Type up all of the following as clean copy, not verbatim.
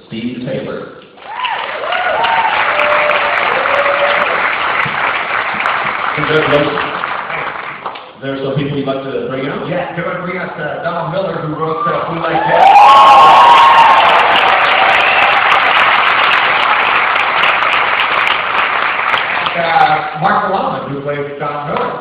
Steve Taylor. Congratulations. There are some people you'd like to bring out? Yeah, they're going to bring out Donald Miller, who wrote Who Like That. And Marshall Allman, who plays Donald Miller.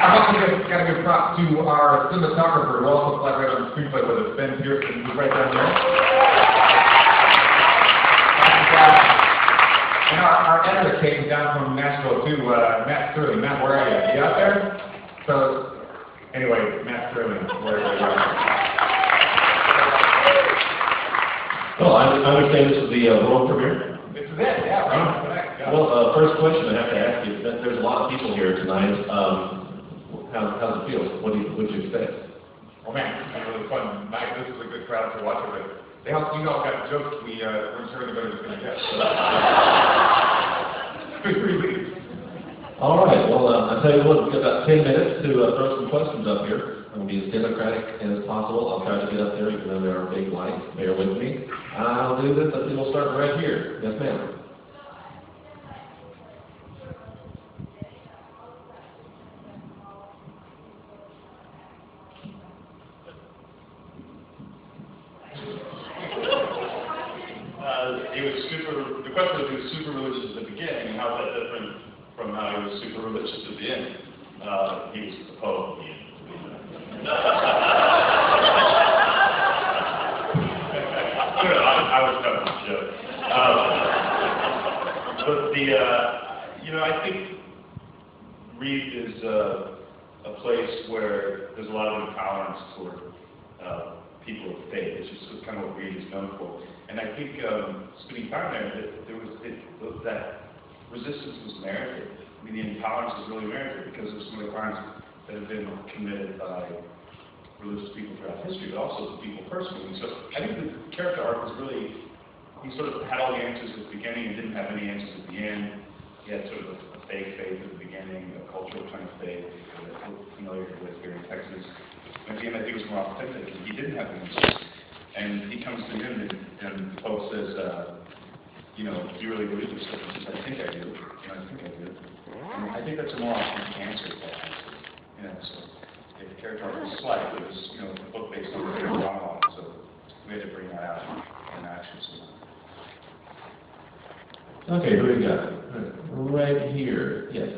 I've also got to give props to our cinematographer, who also collaborated on the screenplay with us, Ben Pearson, who's right down there. And our editor came down from Nashville too, Matt Sterling. Matt, where are you? You out there? So, anyway, Matt Sterling, where are you? Oh, I understand this is the world premiere? This is it, yeah, right. Well, first question I have to ask you, there's a lot of people here tonight. How's it feel? What do you expect? Oh man, it's been really fun night. This is a good crowd to watch it with. They all, got jokes we weren't sure anybody was going to get. So. It's pretty big. All right, well, I'll tell you what, we've got about 10 minutes to throw some questions up here. I'm going to be as democratic as possible. I'll try to get up there, even though there are big lights. Bear with me. I'll do this. I think we'll start right here. Yes, ma'am. The question was, he was super religious at the beginning, and how is that different from how he was super religious at the end? He was the Pope. I was kind of a joke. But I think Reed is a place where there's a lot of intolerance toward people of faith. It's just kind of what Reed is known for. And I think spending time there, that resistance was merited. I mean, the intolerance was really merited because of some of the crimes that have been committed by religious people throughout history, but also the people personally. So I think the character arc was really, he sort of had all the answers at the beginning and didn't have any answers at the end. He had sort of a fake faith at the beginning, a cultural kind of faith, familiar with here in Texas. And at the end, I think it was more authentic, and he didn't have the answers. And he comes to him, and the Pope says, do you really believe this stuff? He says, I think I do. I think I do. And I think that's a more authentic answer to that answer. So the character arc was slight. It was, a book based on the monologue, so we had to bring that out in action. Okay, who do we got? Right here. Yes.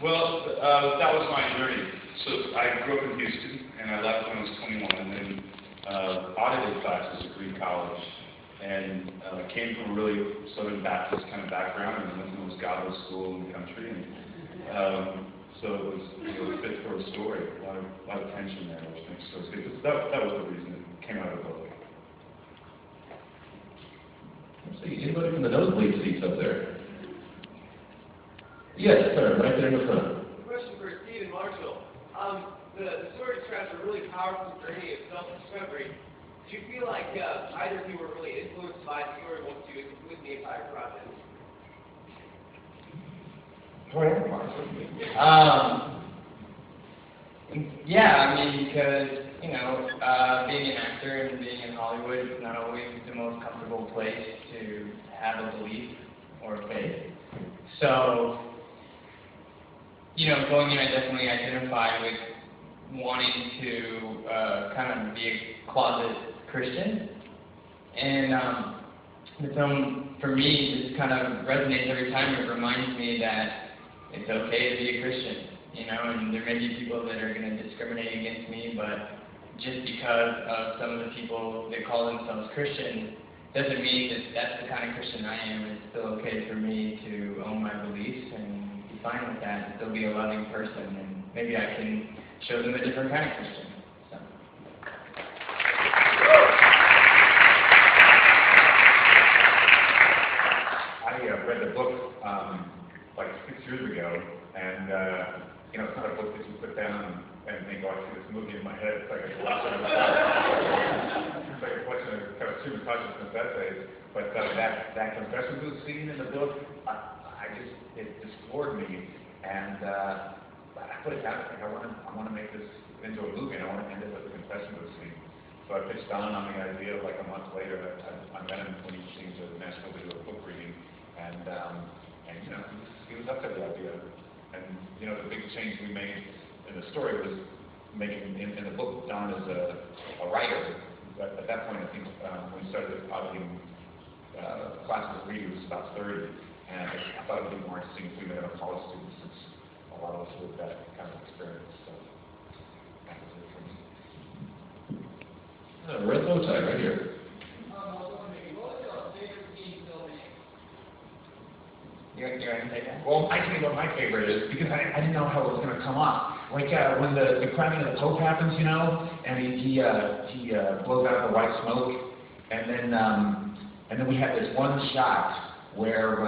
Well, that was my journey. So I grew up in Houston, and I left when I was 21, and then audited classes at Green College, and came from a really Southern Baptist kind of background, and went to the most godless school in the country, and so it was fit for a story. A lot of tension there, which makes it so good. That was the reason it came out of the book. Let's see, anybody from the nosebleed seats up there? Yes, sir, right there in the front. Question for Steve and Marshall. The story describes a really powerful journey of self-discovery. Do you feel like either of you were really influenced by the story once you concluded the entire project? Go ahead, Marshall. Yeah, because, being an actor and being in Hollywood is not always the most comfortable place to have a belief or a faith. So, going in, I definitely identified with wanting to kind of be a closet Christian. And the film, for me, just kind of resonates every time. It reminds me that it's okay to be a Christian, and there may be people that are going to discriminate against me, but just because of some of the people that call themselves Christian doesn't mean that that's the kind of Christian I am. It's still okay for me to own my beliefs and be fine with that and still be a loving person, and maybe I can show them a different kind of Christian. So. I read the book like 6 years ago, and you know, it's not a book that you put down and think, oh, I see this movie in my head. It's like a collection of kind of stream of consciousness essays. But that confession booth scene in the book, it just floored me, and I put it down. Like, I want to make this into a movie, and I want to end it with a confession booth scene. So I pitched Don on the idea. Like a month later, I met him when he came to the National Video Book Reading, and you know, he was up to the idea. And you know, the big change we made in the story was making in the book Don is a writer. But at that point, I think when we started auditing classes of reading, it was about 30, and I thought it would be more interesting if we made it a college student, since a lot of us lived that kind of experience. So that was it for me. Red bow tie right here. You're going to take that? Well, I tell you what my favorite is, because I didn't know how it was going to come off. Like when the crowning of the Pope happens, you know, and he blows out the white smoke, and then we had this one shot where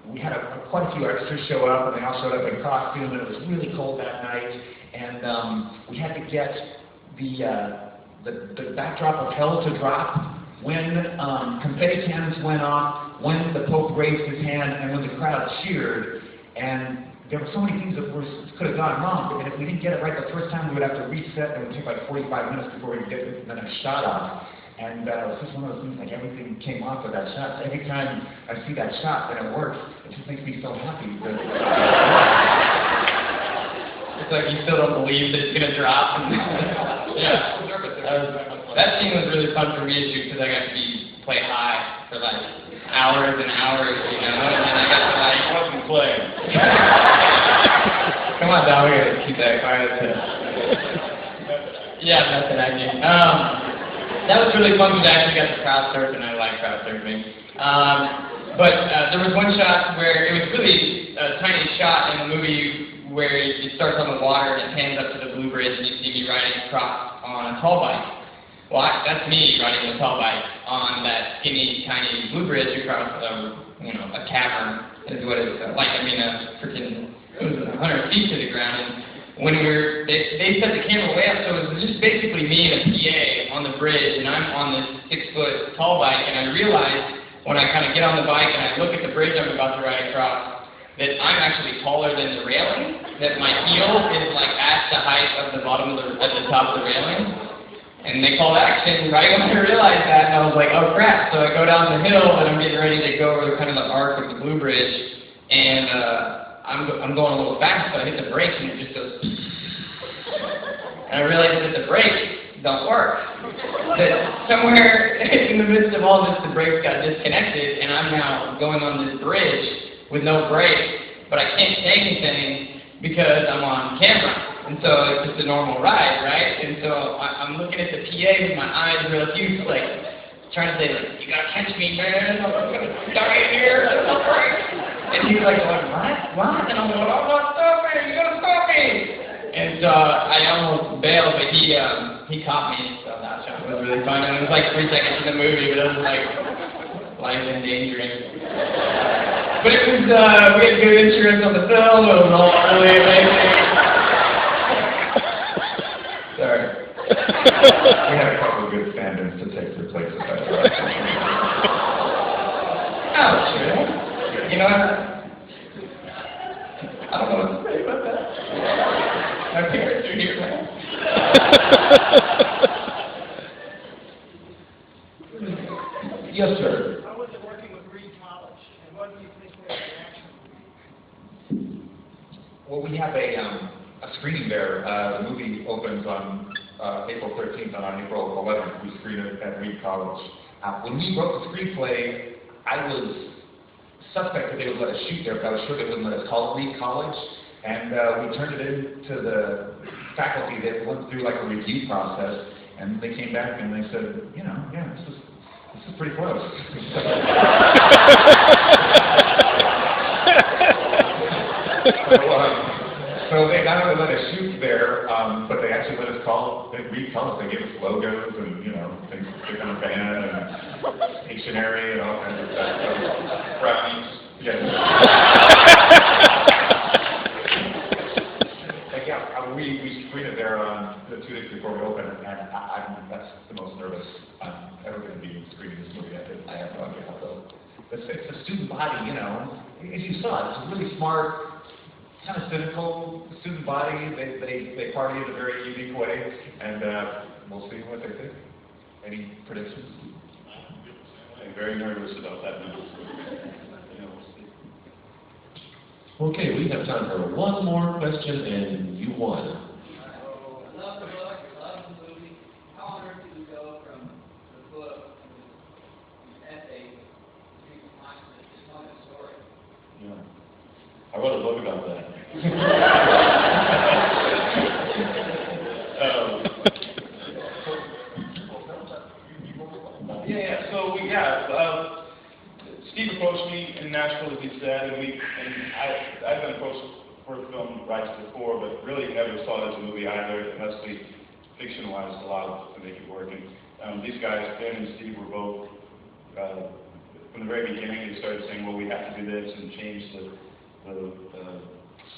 we had quite a few extras show up, and they all showed up in costume, and it was really cold that night, and we had to get the backdrop of hell to drop when confetti cannons went off, when the Pope raised his hand, and when the crowd cheered. And there were so many things that could have gone wrong, and if we didn't get it right the first time, we would have to reset, and it would take like 45 minutes before we could get the next shot off. And it was just one of those things, like everything came off of that shot. So every time I see that shot and it works, it just makes me so happy. It's like you still don't believe that it's going to drop. Yeah. That scene was really fun for me too, because I got to play high for like hours and hours, you know, and then I got to like Wasn't playing. come on, Don, we gotta keep that quiet. Yeah, method acting. That was really fun because I actually got to crowd surf, and I like crowd surfing. But there was one shot where it was really a tiny shot in the movie where it starts on the water and it pans up to the Blue Bridge, and you see me riding across on a tall bike. Well, that's me riding a tall bike on that skinny, tiny Blue Bridge across, you know, a cavern is what it's like. I mean, it was 100 feet to the ground. And when they set the camera way up, so it was just basically me and a PA on the bridge, and I'm on this 6-foot tall bike, and I realized when I kind of get on the bike and I look at the bridge I'm about to ride across, that I'm actually taller than the railing, that my heel is like at the height of the bottom of at the top of the railing. And they called action right when I realized that, and I was like, oh crap. So I go down the hill, and I'm getting ready to go over kind of the arc of the Blue Bridge, and I'm going a little fast, so I hit the brakes, and it just goes. And I realized that the brakes don't work. That somewhere in the midst of all this, the brakes got disconnected, and I'm now going on this bridge with no brakes, but I can't say anything because I'm on camera. And so it's just a normal ride, right? And so I'm looking at the PA with my eyes real huge, like, trying to say, like, you gotta catch me, man, I'm gonna die here, and he's like, what? And I'm going, I'm not stopping, you gotta stop me! And so I almost bailed, but he caught me, so that shot was really fun. And it was like 3 seconds in the movie, but it was like life endangering. But it was, we had good insurance on the film, it was all really amazing. Sorry. We had a couple of good stand-ins to take their places. Oh, sure. You know what? I don't know what to say about that. My parents are here, man. Yes, sir. How was it working with Reed College, and what do you think their reaction? Well, we have a screening there. The movie opens on April 13th, and on April 11th, we screen it at Reed College. When we wrote the screenplay, I was suspect that they would let us shoot there, but I was sure they wouldn't let us call it Reed College. And we turned it in to the faculty. They went through like a review process, and they came back and they said, you know, yeah, this is pretty close. So they not only let us shoot there, but they actually let us call Reed College. They gave us logos and, you know, things to stick on a van and stationery and all kinds of stuff. So, brownies, yes. we screened it there on the 2 days before we opened, and that's the most nervous I'm ever going to be screening this movie. I have no idea how it's a student body, you know. As you saw, it's a really smart, kind of cynical student body. They party in a very unique way, and we'll see what they think. Any predictions? I'm very nervous about that now. Okay, we have time for one more question, and you won. I love the book, I love the movie. How on earth did you go from the book and the essay to just telling a story? Yeah. I wrote a book about that. Steve approached me in Nashville, as he said, and I've been approached for film rights before, but really never saw it as a movie either, unless we fictionalized a lot to make it work. And these guys, Ben and Steve, were both, from the very beginning, they started saying, well, we have to do this and change the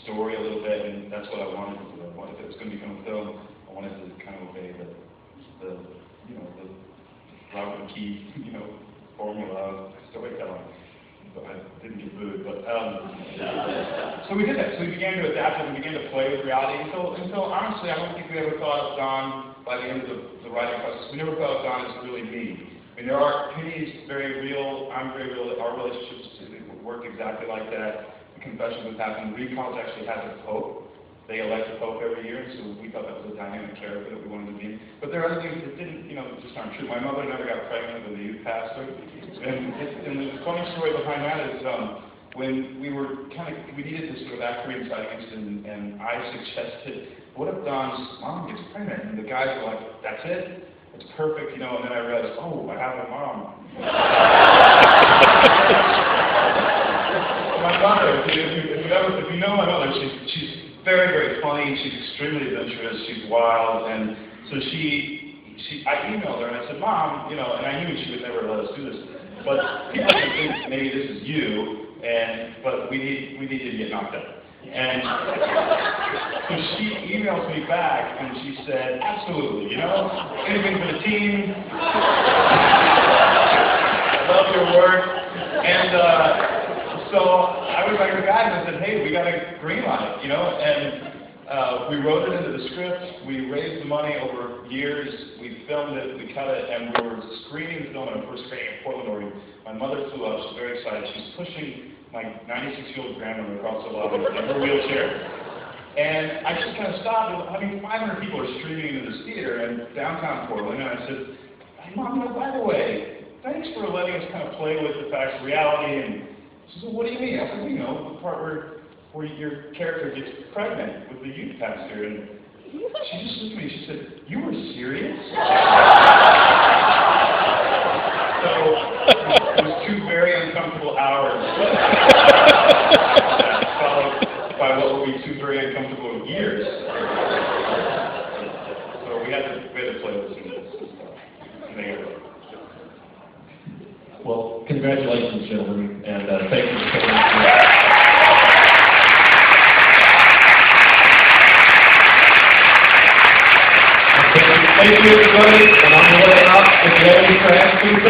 story a little bit, and that's what I wanted to do. I wanted, if it was going to become a film, I wanted to kind of obey the Robert McKee, formula of storytelling. But I didn't get booed. But so we did that. So we began to adapt it. We began to play with reality. Until honestly, I don't think we ever thought of Don by the end of the writing process. We never thought of Don as really me. I mean, there are Penny's very real. I'm very real. Our relationships work exactly like that. The confessions would happen. Reed College actually has a pope. They elect a pope every year, so we thought that was a dynamic character that we wanted to be. But there are other things that didn't, just aren't true. My mother never got pregnant with a youth pastor. And the funny story behind that is when we needed this sort of actor insight, and I suggested, what if Don's mom gets pregnant? And the guys were like, that's it? It's perfect, and then I realized, oh, I have a mom. My mother, if you know my mother, she's very, very funny. She's extremely adventurous. She's wild, and so I emailed her and I said, Mom, and I knew she would never let us do this, but people think maybe this is you, but we need you to get knocked up. And so she emails me back and she said, absolutely, anything for the team. I love your work, and. So I was like the guys and said, hey, we got a green light, and we wrote it into the script. We raised the money over years. We filmed it, we cut it, and we were screening the film at our first screening in Portland, Oregon. My mother flew up. She's very excited. She's pushing my 96-year-old grandmother across the lobby in her wheelchair. And I just kind of stopped. 500 people are streaming into this theater in downtown Portland, and I said, hey, Mom, by the way, thanks for letting us kind of play with the facts of reality. And she said, what do you mean? I said, the part where your character gets pregnant with the youth pastor. And she just looked at me and she said, you were serious? So it was 2 very uncomfortable hours, followed by what would be 2 very uncomfortable years. So we had to play with some things. Well, congratulations, gentlemen, and thank you for coming. Thank you, everybody, and on the way out, if you have any questions,